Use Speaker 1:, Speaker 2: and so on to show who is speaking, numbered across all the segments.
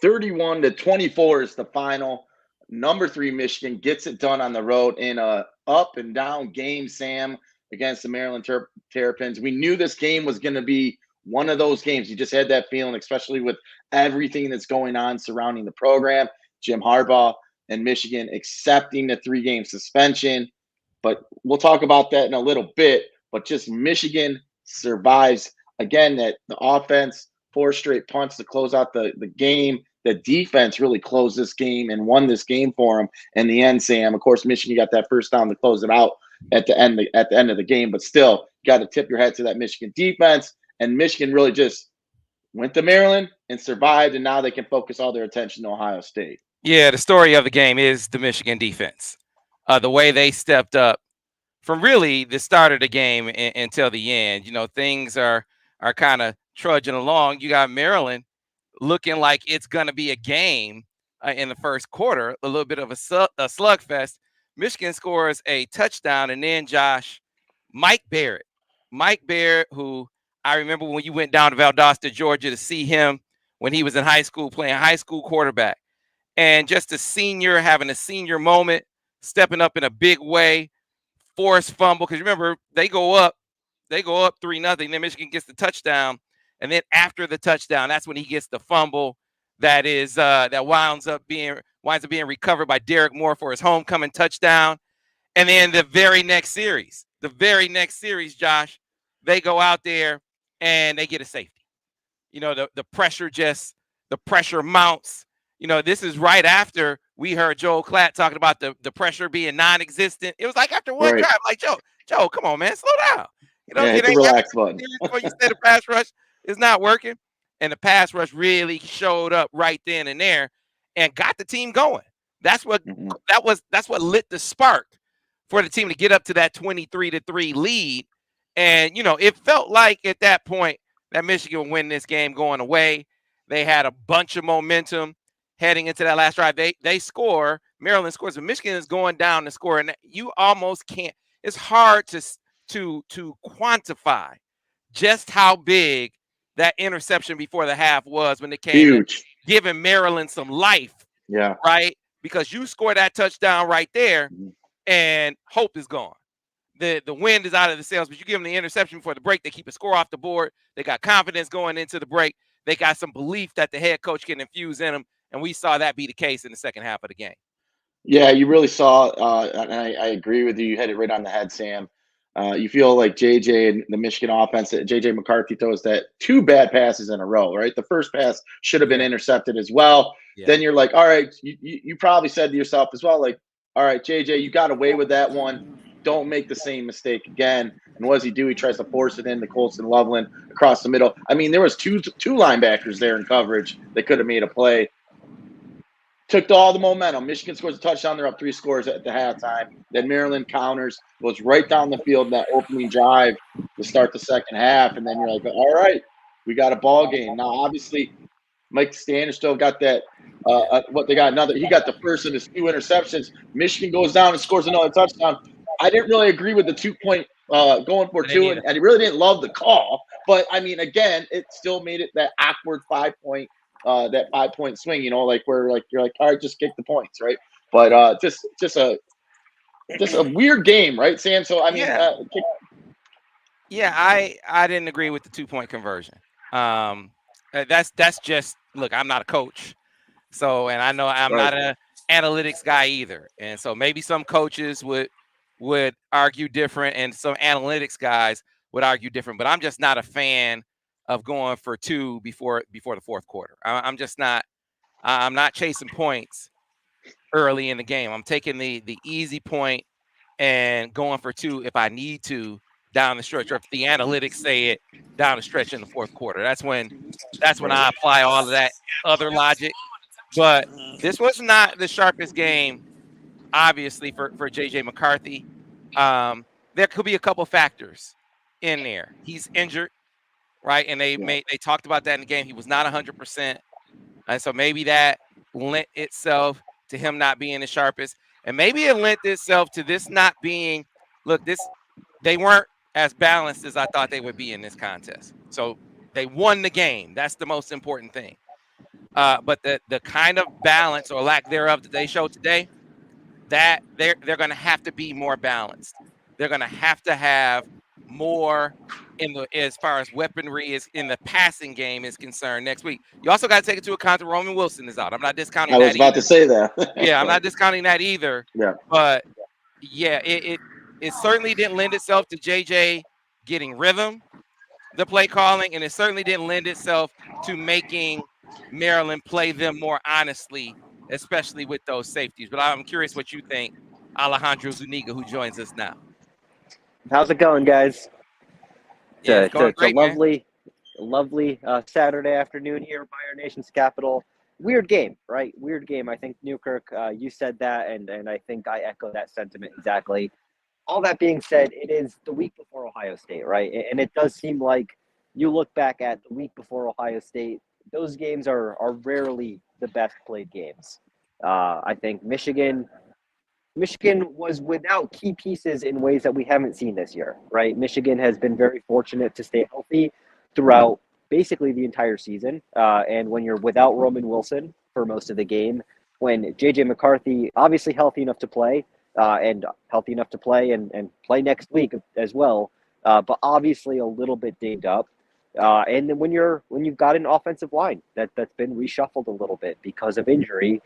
Speaker 1: 31-24 is the final. Number 3 Michigan gets it done on the road in a up and down game, Sam, against the Maryland Terrapins. We knew this game was going to be one of those games. You just had that feeling, especially with everything that's going on surrounding the program. Jim Harbaugh and Michigan accepting the 3-game suspension. But we'll talk about that in a little bit. But just Michigan survives. Again, that the offense, 4 straight punts to close out the game. The defense really closed this game and won this game for them in the end, Sam. Of course, Michigan got that first down to close it out at the end of the game. But still, you got to tip your hat to that Michigan defense. And Michigan really just went to Maryland and survived, and now they can focus all their attention to Ohio State.
Speaker 2: Yeah, the story of the game is the Michigan defense. The way they stepped up from really the start of the game until the end. Things are kind of trudging along. You got Maryland looking like it's going to be a game in the first quarter, a little bit of a slugfest. Michigan scores a touchdown, and then Mike Barrett, who I remember when you went down to Valdosta, Georgia, to see him when he was in high school playing high school quarterback. And just a senior having a senior moment, stepping up in a big way, forced fumble. Because remember, they go up 3-0. Then Michigan gets the touchdown. And then after the touchdown, that's when he gets the fumble that winds up being recovered by Derek Moore for his homecoming touchdown. And then the very next series, Josh, they go out there and they get a safety. The pressure mounts. This is right after we heard Joel Klatt talking about the pressure being non-existent. It was like after one drive, like, Joe, come on, man, slow down.
Speaker 1: Hit the relax button.
Speaker 2: Before you say the pass rush is not working. And the pass rush really showed up right then and there and got the team going. That's what lit the spark for the team to get up to that 23-3 lead. And, it felt like at that point that Michigan would win this game going away. They had a bunch of momentum heading into that last drive. They score. Maryland scores, but Michigan is going down to score. And you almost can't. It's hard to quantify just how big that interception before the half was when it came
Speaker 1: huge,
Speaker 2: giving Maryland some life.
Speaker 1: Yeah.
Speaker 2: Right? Because you score that touchdown right there, and hope is gone. The wind is out of the sails, but you give them the interception before the break. They keep a score off the board. They got confidence going into the break. They got some belief that the head coach can infuse in them, and we saw that be the case in the second half of the game.
Speaker 1: Yeah, you really saw, and I agree with you. You hit it right on the head, Sam. You feel like JJ and the Michigan offense, JJ McCarthy throws that 2 bad passes in a row, right? The first pass should have been intercepted as well. Yeah. Then you're like, all right, you probably said to yourself as well, like, all right, JJ, you got away with that one. Don't make the same mistake again. And what does he do? He tries to force it into Colston Loveland across the middle. I mean, there was two linebackers there in coverage that could have made a play. Took all the momentum. Michigan scores a touchdown. They're up 3 scores at the halftime. Then Maryland counters, goes right down the field in that opening drive to start the second half. And then you're like, all right, we got a ball game. Now, obviously, Mike Standish still got that. He got the first of his 2 interceptions. Michigan goes down and scores another touchdown. I didn't really agree with the 2-point going for 2, and I really didn't love the call. But, I mean, again, it still made it that awkward 5-point. That 5-point swing, like where you're like, all right, just kick the points, right? But just a weird game, right, Sam? So I mean,
Speaker 2: I didn't agree with the 2-point conversion. That's just look. I'm not a coach, so and I know I'm not an analytics guy either, and so maybe some coaches would argue different, and some analytics guys would argue different. But I'm just not a fan of going for 2 before the fourth quarter. I'm just not. I'm not chasing points early in the game. I'm taking the easy point and going for 2 if I need to down the stretch, or if the analytics say it down the stretch in the fourth quarter. That's when I apply all of that other logic. But this was not the sharpest game, obviously, for JJ McCarthy. There could be a couple factors in there. He's injured. Right, and they talked about that in the game. He was not 100%, and so maybe that lent itself to him not being the sharpest, and maybe it lent itself to this not being. Look, they weren't as balanced as I thought they would be in this contest. So they won the game. That's the most important thing. But the kind of balance or lack thereof that they showed today, that they're going to have to be more balanced. They're going to have more in the as far as weaponry is in the passing game is concerned next week. You also got to take into account that Roman Wilson is out. I'm not discounting
Speaker 1: I was
Speaker 2: that
Speaker 1: about
Speaker 2: either.
Speaker 1: to say that.
Speaker 2: Yeah, I'm not discounting that either.
Speaker 1: Yeah.
Speaker 2: But yeah, it certainly didn't lend itself to JJ getting rhythm, the play calling, and it certainly didn't lend itself to making Maryland play them more honestly, especially with those safeties. But I'm curious what you think, Alejandro Zuniga, who joins us now.
Speaker 3: How's it going, guys?
Speaker 2: Yeah, it's going
Speaker 3: It's a
Speaker 2: great, man.
Speaker 3: lovely Saturday afternoon here by our nation's capital. Weird game, right? Weird game. I think Newkirk, you said that, and I think I echo that sentiment exactly. All that being said, it is the week before Ohio State, right? And it does seem like you look back at the week before Ohio State, those games are rarely the best played games. I think Michigan was without key pieces in ways that we haven't seen this year, right? Michigan has been very fortunate to stay healthy throughout basically the entire season. And when you're without Roman Wilson for most of the game, when JJ McCarthy obviously healthy enough to play, and healthy enough to play and play next week as well, but obviously a little bit dinged up. And then when you've got an offensive line that's been reshuffled a little bit because of injury,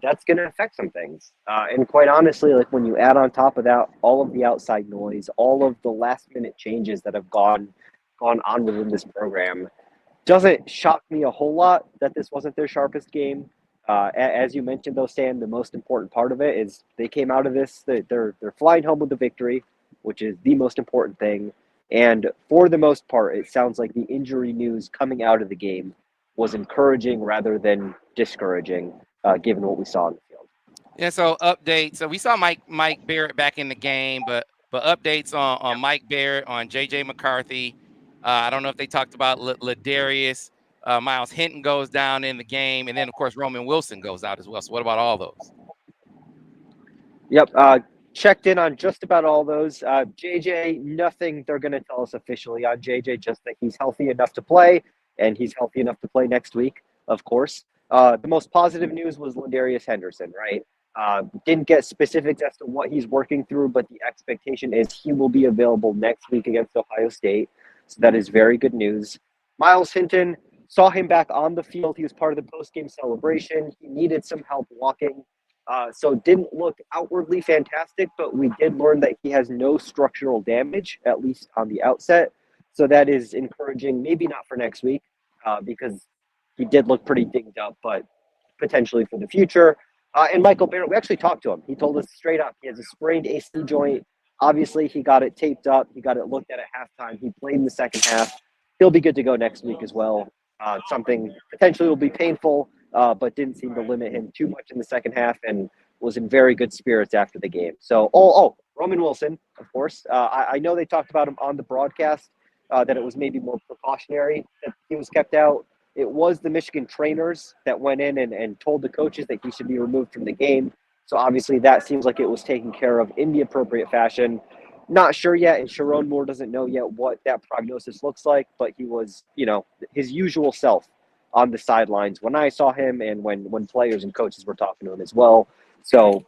Speaker 3: that's going to affect some things. And quite honestly, like when you add on top of that all of the outside noise, all of the last minute changes that have gone on within this program, doesn't shock me a whole lot that this wasn't their sharpest game. As you mentioned, though, Stan, the most important part of it is they came out of this. They're flying home with the victory, which is the most important thing. And for the most part, it sounds like the injury news coming out of the game was encouraging rather than discouraging, given what we saw in the field.
Speaker 2: Yeah, so updates. So we saw Mike Barrett back in the game, but updates on Mike Barrett, on JJ McCarthy. I don't know if they talked about Ladarius. Miles Hinton goes down in the game, and then of course Roman Wilson goes out as well. So what about all those?
Speaker 3: Yep. Checked in on just about all those. JJ, nothing they're going to tell us officially on JJ, just that he's healthy enough to play, and he's healthy enough to play next week, of course. The most positive news was Ladarius Henderson, right? Didn't get specifics as to what he's working through, but the expectation is he will be available next week against Ohio State. So that is very good news. Miles Hinton, saw him back on the field. He was part of the post-game celebration. He needed some help walking. So didn't look outwardly fantastic, but we did learn that he has no structural damage, at least on the outset. So that is encouraging, maybe not for next week, because he did look pretty dinged up, but potentially for the future. And Michael Barrett, we actually talked to him. He told us straight up he has a sprained AC joint. Obviously, he got it taped up. He got it looked at halftime. He played in the second half. He'll be good to go next week as well. Something potentially will be painful, but didn't seem to limit him too much in the second half and was in very good spirits after the game. So, Roman Wilson, of course. I know they talked about him on the broadcast, that it was maybe more precautionary that he was kept out. It was the Michigan trainers that went in and told the coaches that he should be removed from the game. So obviously that seems like it was taken care of in the appropriate fashion. Not sure yet, and Sharon Moore doesn't know yet what that prognosis looks like, but he was, his usual self on the sidelines when I saw him and when players and coaches were talking to him as well. So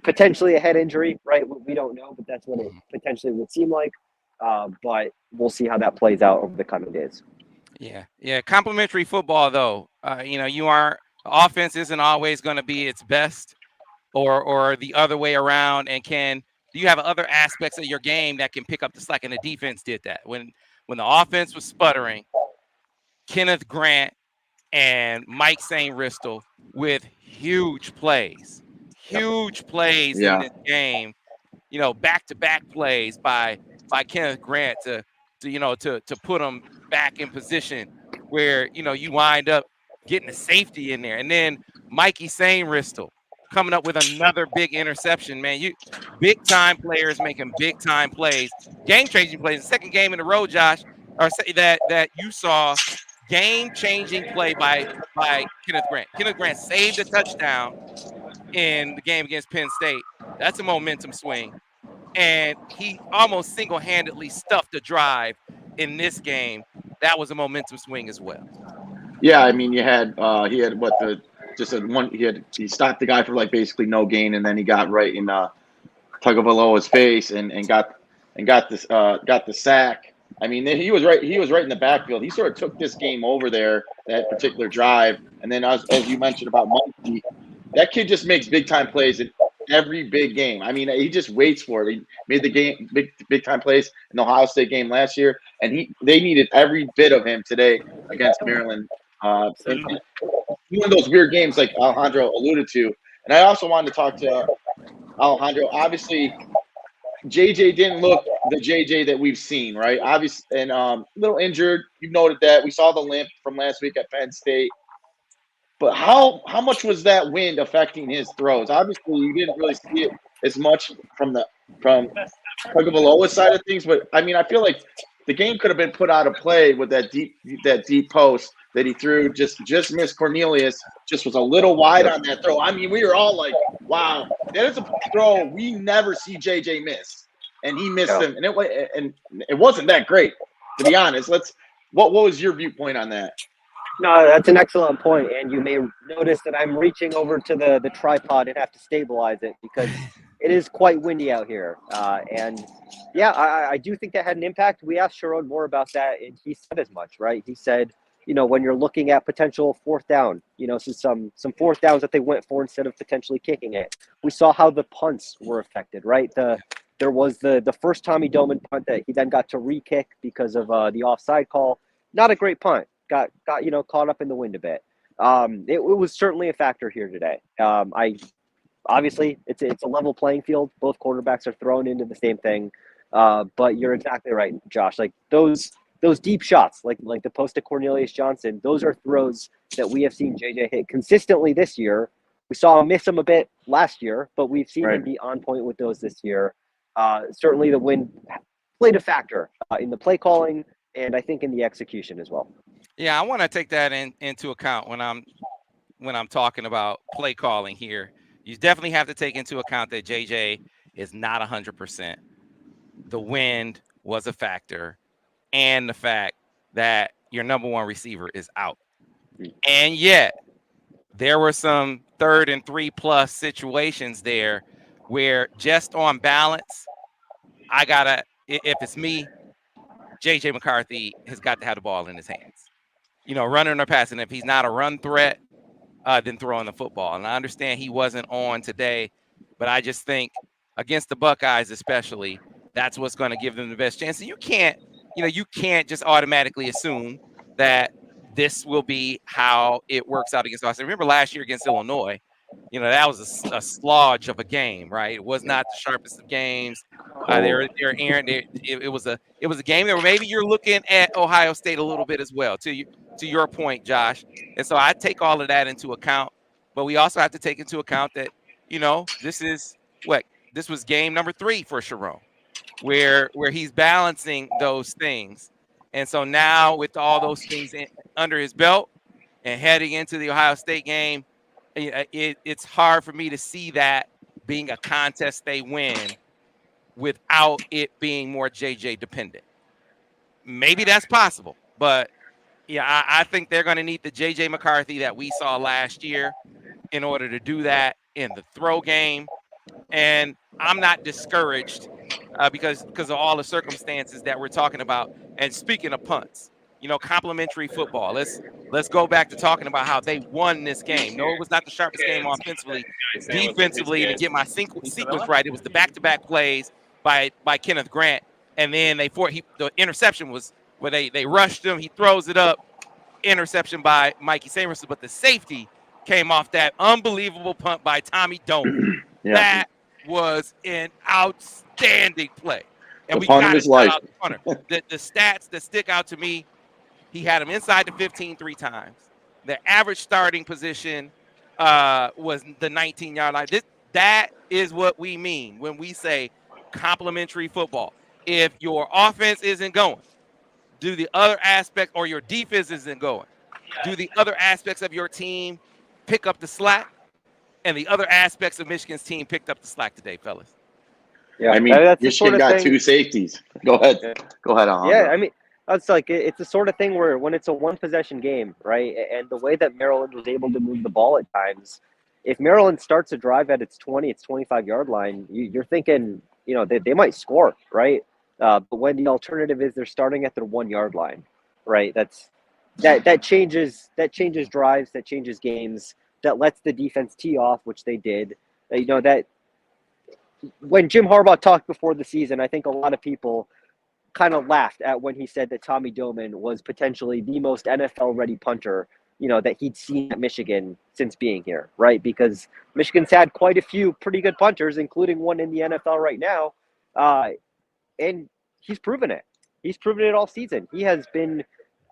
Speaker 3: potentially a head injury, right? We don't know, but that's what it potentially would seem like. But we'll see how that plays out over the coming days.
Speaker 2: Yeah. Complimentary football, though, offense isn't always going to be its best, or the other way around. And do you have other aspects of your game that can pick up the slack? And the defense did that when the offense was sputtering. Kenneth Grant and Mike Sainristil with huge plays in this game. Back-to-back plays by Kenneth Grant to put them back in position where you wind up getting a safety in there, and then Mikey Sainristil coming up with another big interception. Man, big time players making big time plays, game changing plays. The second game in a row, Josh, or say that you saw game changing play by Kenneth Grant. Kenneth Grant saved a touchdown in the game against Penn State. That's a momentum swing. And he almost single-handedly stuffed a drive in this game. That was a momentum swing as well.
Speaker 1: Yeah, I mean, he had what he stopped the guy for like basically no gain, and then he got right in Tagovailoa's face and got the sack. I mean, he was right in the backfield. He sort of took this game over there, that particular drive, and then as you mentioned about Mikey, that kid just makes big time plays in every big game. I mean, he just waits for it. He made the game big time plays in the Ohio State game last year, and they needed every bit of him today against Maryland. In one of those weird games like Alejandro alluded to. And I also wanted to talk to Alejandro. Obviously, JJ didn't look the JJ that we've seen, right? Obviously, and a little injured. You've noted that. We saw the limp from last week at Penn State. But how much was that wind affecting his throws? Obviously, you didn't really see it as much from Tagovailoa's side of things. But I mean, I feel like the game could have been put out of play with that deep post that he threw. Just missed Cornelius. Just was a little wide on that throw. I mean, we were all like, "Wow, that is a throw we never see JJ miss," and he missed him, and it wasn't that great, to be honest. What was your viewpoint on that?
Speaker 3: No, that's an excellent point, and you may notice that I'm reaching over to the tripod and have to stabilize it because it is quite windy out here. And yeah, I do think that had an impact. We asked Sherrod more about that, and he said as much, right? He said, when you're looking at potential fourth down, so some fourth downs that they went for instead of potentially kicking it. We saw how the punts were affected, right? There was the first Tommy Doman punt that he then got to re-kick because of the offside call. Not a great punt. Got caught up in the wind a bit. It was certainly a factor here today. Obviously it's a level playing field. Both quarterbacks are thrown into the same thing. But you're exactly right, Josh. Like those deep shots, like the post to Cornelius Johnson, those are throws that we have seen JJ hit consistently this year. We saw him miss them a bit last year, but we've seen him be on point with those this year. Certainly the wind played a factor in the play calling and I think in the execution as well.
Speaker 2: Yeah, I want to take that into account when I'm talking about play calling here. You definitely have to take into account that JJ is not 100%. The wind was a factor, and the fact that your number one receiver is out. And yet, there were some 3rd and 3+ situations there where just on balance, if it's me, JJ McCarthy has got to have the ball in his hands. Running or passing. If he's not a run threat, then throwing the football. And I understand he wasn't on today, but I just think against the Buckeyes especially, that's what's going to give them the best chance. And you can't just automatically assume that this will be how it works out against Austin. Remember last year against Illinois, that was a slodge of a game, right? It was not the sharpest of games. It was a game that maybe you're looking at Ohio State a little bit as well, to your point, Josh. And so I take all of that into account, but we also have to take into account that, this was game number 3 for Sharon, where he's balancing those things. And so now with all those things under his belt and heading into the Ohio State game, it's hard for me to see that being a contest they win without it being more JJ dependent. Maybe that's possible, but yeah, I think they're going to need the JJ McCarthy that we saw last year in order to do that in the throw game. And I'm not discouraged because of all the circumstances that we're talking about. And speaking of punts, complimentary football. Let's go back to talking about how they won this game. No, it was not the sharpest game offensively. Defensively, to get my sequence right, it was the back-to-back plays by Kenneth Grant. And then the interception was where they rushed him. He throws it up. Interception by Mikey Samerson. But the safety came off that unbelievable punt by Tommy Doman. Yeah. That was an outstanding play. And we got to shout out the punter. The stats that stick out to me, he had him inside the 15 3 times. The average starting position was the 19-yard line. That is what we mean when we say complementary football. If your offense isn't going, do the other aspect, or your defense isn't going, do the other aspects of your team pick up the slack? And the other aspects of Michigan's team picked up the slack today, fellas.
Speaker 1: Yeah, I mean, Michigan got 2 safeties. Go ahead. Go ahead, Alejandro.
Speaker 3: Yeah, I mean, It's like it's the sort of thing where when it's a one possession game, right? And the way that Maryland was able to move the ball at times, if Maryland starts a drive at its 25-yard line, you're thinking, they might score, right? But when the alternative is they're starting at their 1-yard line, right? That changes drives, that changes games, that lets the defense tee off, which they did. That when Jim Harbaugh talked before the season, I think a lot of people kind of laughed at when he said that Tommy Doman was potentially the most NFL-ready punter, that he'd seen at Michigan since being here, right? Because Michigan's had quite a few pretty good punters, including one in the NFL right now, and he's proven it. He's proven it all season. He has been.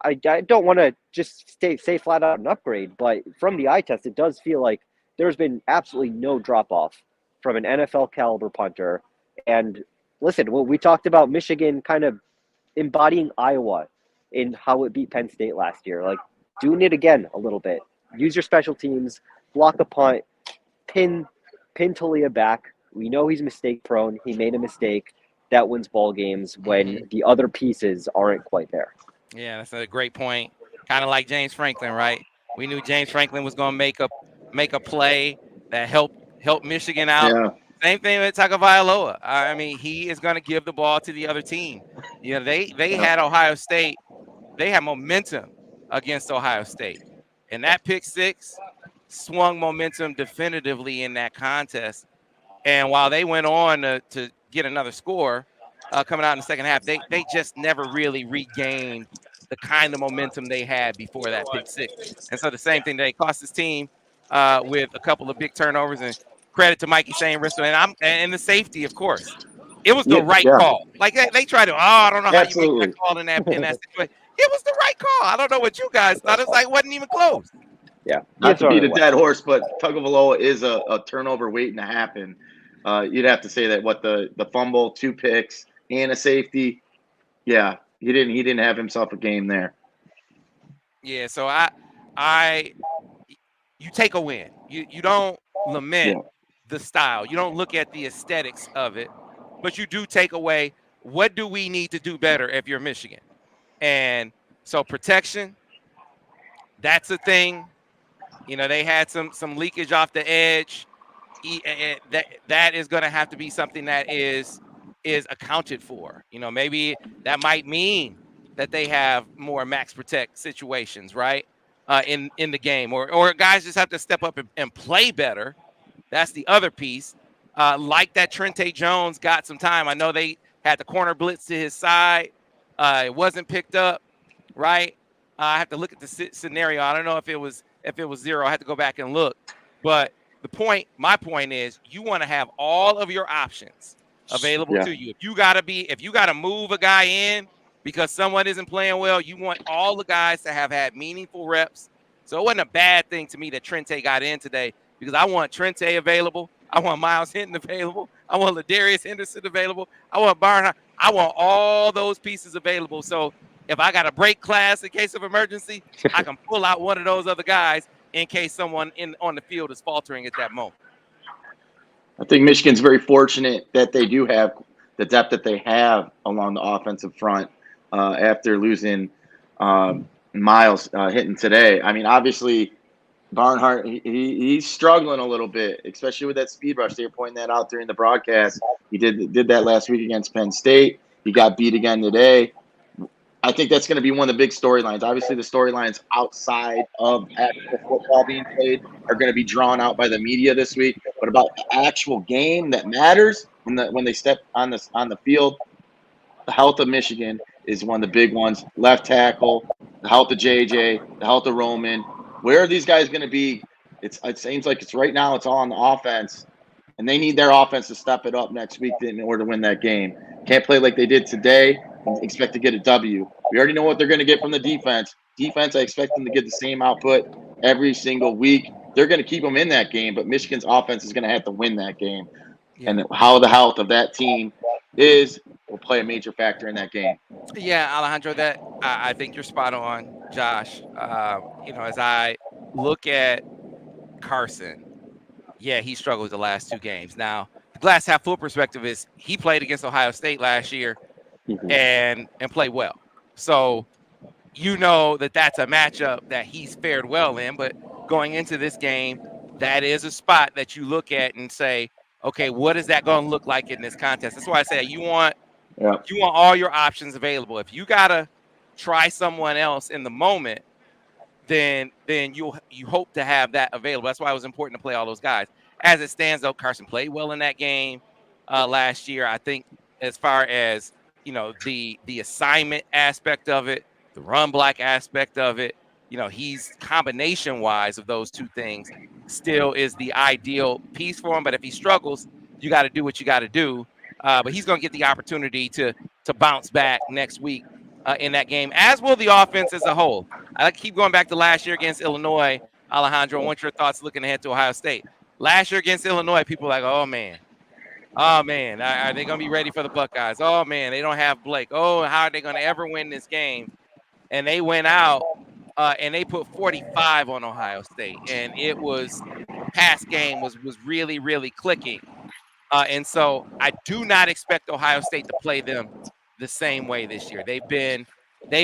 Speaker 3: I don't want to just say flat out an upgrade, but from the eye test, it does feel like there's been absolutely no drop-off from an NFL caliber punter. And listen, we talked about Michigan kind of embodying Iowa in how it beat Penn State last year, like doing it again a little bit. Use your special teams, block a punt, pin Talia back. We know he's mistake prone. He made a mistake. That wins ball games when the other pieces aren't quite there.
Speaker 2: Yeah, that's a great point. Kind of like James Franklin, right? We knew James Franklin was going to make a play that helped Michigan out.
Speaker 1: Yeah.
Speaker 2: Same thing with Tagovailoa. I mean, he is going to give the ball to the other team. They had Ohio State. They had momentum against Ohio State, and that pick six swung momentum definitively in that contest. And while they went on to get another score coming out in the second half, they just never really regained the kind of momentum they had before that pick six. And so the same thing, they cost this team with a couple of big turnovers. And credit to Mikey Sainristil and the safety, of course. It was the right call. Like they tried to, I don't know how you make that call in that situation. It was the right call. I don't know what you guys thought. It's like it wasn't even close.
Speaker 3: Yeah.
Speaker 1: Not to beat a dead horse, but Tagovailoa is a turnover waiting to happen. You'd have to say that the fumble, 2 picks, and a safety. Yeah, he didn't have himself a game there.
Speaker 2: Yeah, so you take a win. You don't lament the style. You don't look at the aesthetics of it, but you do take away what do we need to do better if you're Michigan. And so protection, that's a thing. They had some leakage off the edge. That is going to have to be something that is accounted for. Maybe that might mean that they have more max protect situations, right? In the game, or guys just have to step up and play better. That's the other piece. Like that Trente Jones got some time. I know they had the corner blitz to his side. It wasn't picked up, right? I have to look at the scenario. I don't know if it was zero. I had to go back and look. But my point is, you want to have all of your options available to you. If you gotta move a guy in because someone isn't playing well, you want all the guys to have had meaningful reps. So it wasn't a bad thing to me that Trente got in today, because I want Trente available. I want Miles Hinton available. I want Ladarius Henderson available. I want Barnhart. I want all those pieces available. So if I got to break class in case of emergency, I can pull out one of those other guys in case someone on the field is faltering at that moment.
Speaker 1: I think Michigan's very fortunate that they do have the depth that they have along the offensive front after losing Miles Hinton today. I mean, obviously, Barnhart, he's struggling a little bit, especially with that speed rush. They were pointing that out during the broadcast. He did that last week against Penn State. He got beat again today. I think that's going to be one of the big storylines. Obviously, the storylines outside of actual football being played are going to be drawn out by the media this week. But about the actual game that matters when they step on the field, the health of Michigan is one of the big ones. Left tackle, the health of JJ, the health of Roman. Where are these guys going to be? It seems like it's right now. It's all on the offense, and they need their offense to step it up next week in order to win that game. Can't play like they did today and expect to get a W. We already know what they're going to get from the defense. Defense, I expect them to get the same output every single week. They're going to keep them in that game, but Michigan's offense is going to have to win that game. Yeah. And how the health of that team will play a major factor in that game.
Speaker 2: Yeah, Alejandro, that I think you're spot on, Josh. As I look at Carson, he struggled the last 2 games. Now, the glass half full perspective is he played against Ohio State last year and played well. So you know that that's a matchup that he's fared well in. But going into this game, that is a spot that you look at and say, okay, what is that going to look like in this contest? That's why I say you want all your options available. If you gotta try someone else in the moment, then you hope to have that available. That's why it was important to play all those guys. As it stands, though, Carson played well in that game last year. I think as far as the assignment aspect of it, the run block aspect of it, he's combination wise of those two things still is the ideal piece for him. But if he struggles, you got to do what you got to do. But he's going to get the opportunity to bounce back next week in that game, as will the offense as a whole. I keep going back to last year against Illinois. Alejandro, I want your thoughts looking ahead to Ohio State. Last year against Illinois, people were like, oh, man, are they going to be ready for the Buckeyes? Oh, man, they don't have Blake. Oh, how are they going to ever win this game? And they went out and they put 45 on Ohio State. And it was pass game was really, really clicking. And so I do not expect Ohio State to play them the same way this year. They've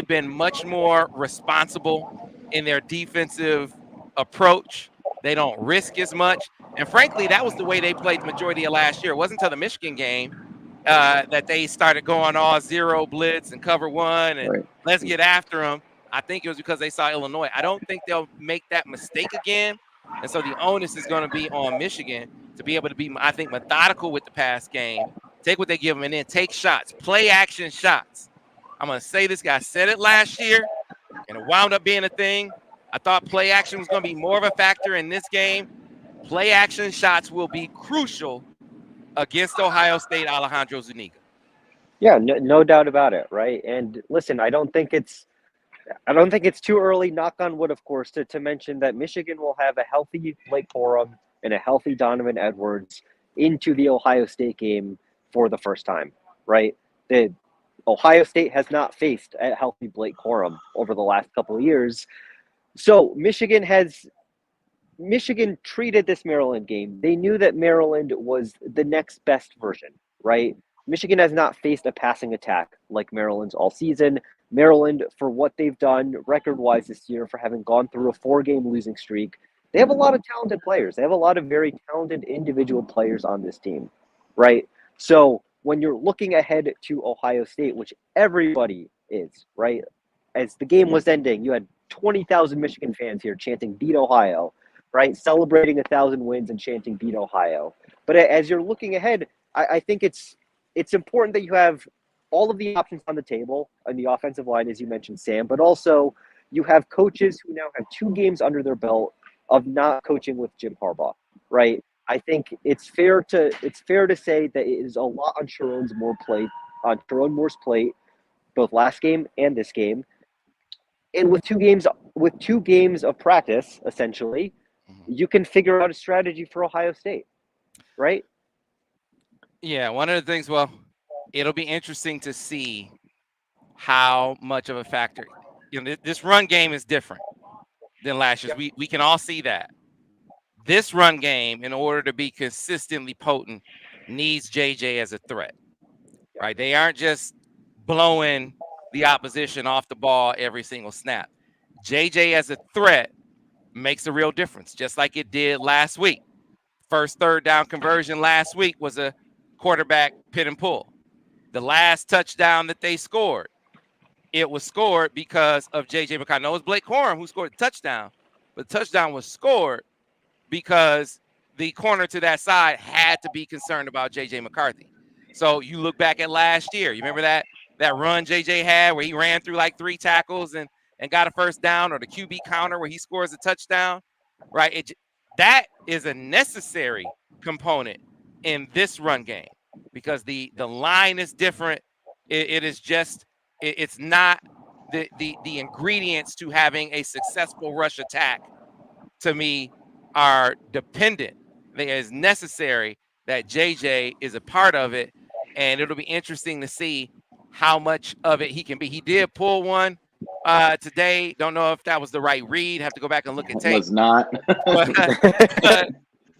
Speaker 2: been much more responsible in their defensive approach. They don't risk as much. And frankly, that was the way they played the majority of last year. It wasn't until the Michigan game that they started going all zero blitz and cover one and let's get after them. I think it was because they saw Illinois. I don't think they'll make that mistake again. And so the onus is going to be on Michigan to be able to be, I think, methodical with the pass game, take what they give them, and then take shots, play action shots. I'm going to say this guy said it last year, and it wound up being a thing. I thought play action was going to be more of a factor in this game. Play action shots will be crucial against Ohio State, Alejandro Zuniga.
Speaker 3: Yeah, no doubt about it, right? And listen, I don't think it's too early, knock on wood, of course, to mention that Michigan will have a healthy Blake Corum and a healthy Donovan Edwards into the Ohio State game for the first time, right? The Ohio State has not faced a healthy Blake Corum over the last couple of years. So Michigan treated this Maryland game. They knew that Maryland was the next best version, right? Michigan has not faced a passing attack like Maryland's all season. Maryland, for what they've done record-wise this year, for having gone through a 4-game losing streak, they have a lot of talented players. They have a lot of very talented individual players on this team, right? So when you're looking ahead to Ohio State, which everybody is, right? As the game was ending, you had 20,000 Michigan fans here chanting "Beat Ohio," right? Celebrating 1,000 wins and chanting "Beat Ohio." But as you're looking ahead, I think it's important that you have all of the options on the table on the offensive line, as you mentioned, Sam, but also you have coaches who now have 2 games under their belt of not coaching with Jim Harbaugh, right? I think it's fair to say that it is a lot on Sharon Moore's plate, both last game and this game. And with 2 games of practice, essentially, you can figure out a strategy for Ohio State, right?
Speaker 2: Yeah, one of the things, well, it'll be interesting to see how much of a factor. This run game is different than last year's. We can all see that. This run game, in order to be consistently potent, needs JJ as a threat, right? They aren't just blowing the opposition off the ball every single snap. JJ as a threat makes a real difference, just like it did last week. First 3rd down conversion last week was a quarterback pit and pull. The last touchdown that they scored, it was scored because of J.J. McCarthy. No, it was Blake Corum who scored the touchdown, but the touchdown was scored because the corner to that side had to be concerned about J.J. McCarthy. So you look back at last year. You remember that run J.J. had where he ran through like 3 tackles and got a first down, or the QB counter where he scores a touchdown, right? That is a necessary component in this run game because the line is different. It's not the ingredients to having a successful rush attack, to me, are dependent. It is necessary that JJ is a part of it, and it'll be interesting to see how much of it he can be. He did pull one today. Don't know if that was the right read. Have to go back and look at tape.
Speaker 1: It was not.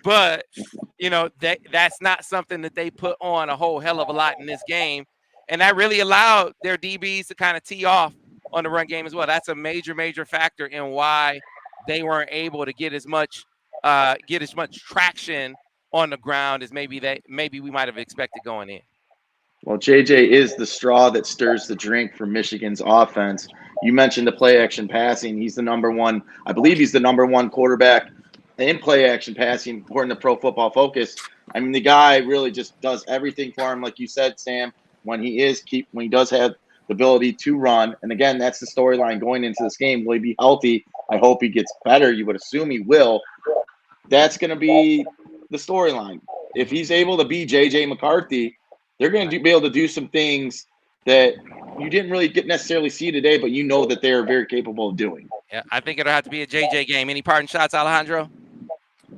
Speaker 2: but that's not something that they put on a whole hell of a lot in this game, and that really allowed their DBs to kind of tee off on the run game as well. That's a major factor in why they weren't able to get as much traction on the ground as maybe we might have expected going in.
Speaker 1: Well, JJ is the straw that stirs the drink for Michigan's offense. You mentioned the play action passing. He's the number one. I believe he's the number one quarterback in play action passing according to Pro Football Focus. I mean, the guy really just does everything for him, like you said, Sam. When he does have the ability to run, and again, that's the storyline going into this game. Will he be healthy? I hope he gets better. You would assume he will. That's going to be the storyline. If he's able to be JJ McCarthy, they're going to be able to do some things that you didn't really necessarily see today, but you know that they're very capable of doing.
Speaker 2: Yeah, I think it'll have to be a JJ game. Any parting shots, Alejandro?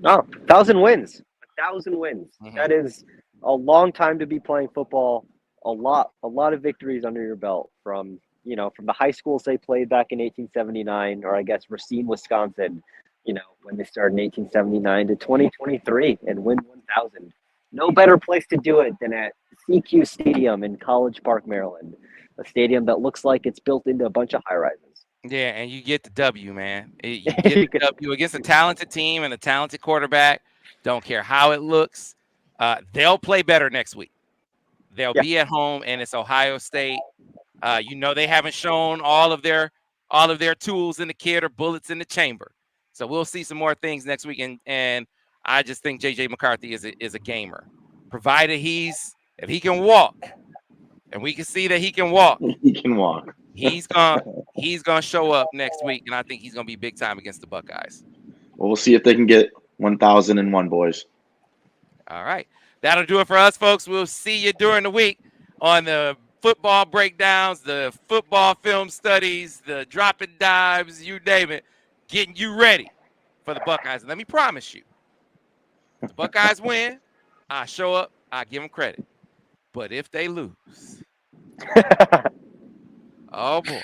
Speaker 3: No, 1,000 wins. 1,000 wins.
Speaker 2: Mm-hmm.
Speaker 3: That is a long time to be playing football. A lot of victories under your belt from the high schools they played back in 1879, or I guess Racine, Wisconsin, when they started in 1879 to 2023 and win 1,000. No better place to do it than at CQ Stadium in College Park, Maryland, a stadium that looks like it's built into a bunch of high-rises.
Speaker 2: Yeah, and you get the W, man. You get the W against a talented team and a talented quarterback. Don't care how it looks. They'll play better next week. They'll be at home, and it's Ohio State. They haven't shown all of their tools in the kit or bullets in the chamber. So we'll see some more things next week, and I just think JJ McCarthy is a gamer, provided if he can walk, and we can see that he can walk.
Speaker 1: He can walk.
Speaker 2: He's gonna show up next week, and I think he's gonna be big time against the Buckeyes.
Speaker 1: Well, we'll see if they can get 1,001, boys.
Speaker 2: All right, that'll do it for us, folks. We'll see you during the week on the football breakdowns, the football film studies, the dropping dives, you name it, getting you ready for the Buckeyes. And let me promise you, if the Buckeyes win, I show up, I give them credit. But if they lose, oh boy,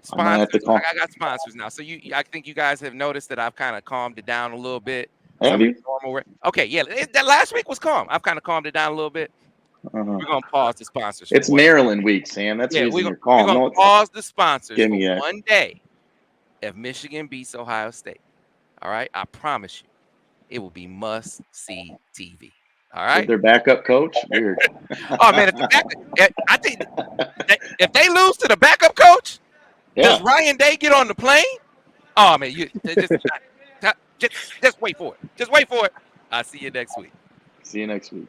Speaker 2: sponsors. I got sponsors now. So I think you guys have noticed that I've kind of calmed it down a little bit.
Speaker 1: Have you?
Speaker 2: Okay, yeah. That last week was calm. I've kind of calmed it down a little bit. We're gonna pause the sponsors.
Speaker 1: It's Maryland week, Sam. That's the reason you're calm.
Speaker 2: We're gonna pause the sponsors
Speaker 1: for
Speaker 2: one day. If Michigan beats Ohio State, all right, I promise you, it will be must-see TV. All right.
Speaker 1: With their backup coach, weird.
Speaker 2: Oh man, I think if they lose to the backup coach, does Ryan Day get on the plane? Oh man, just wait for it. Just wait for it. I'll see you next week.
Speaker 1: See you next week.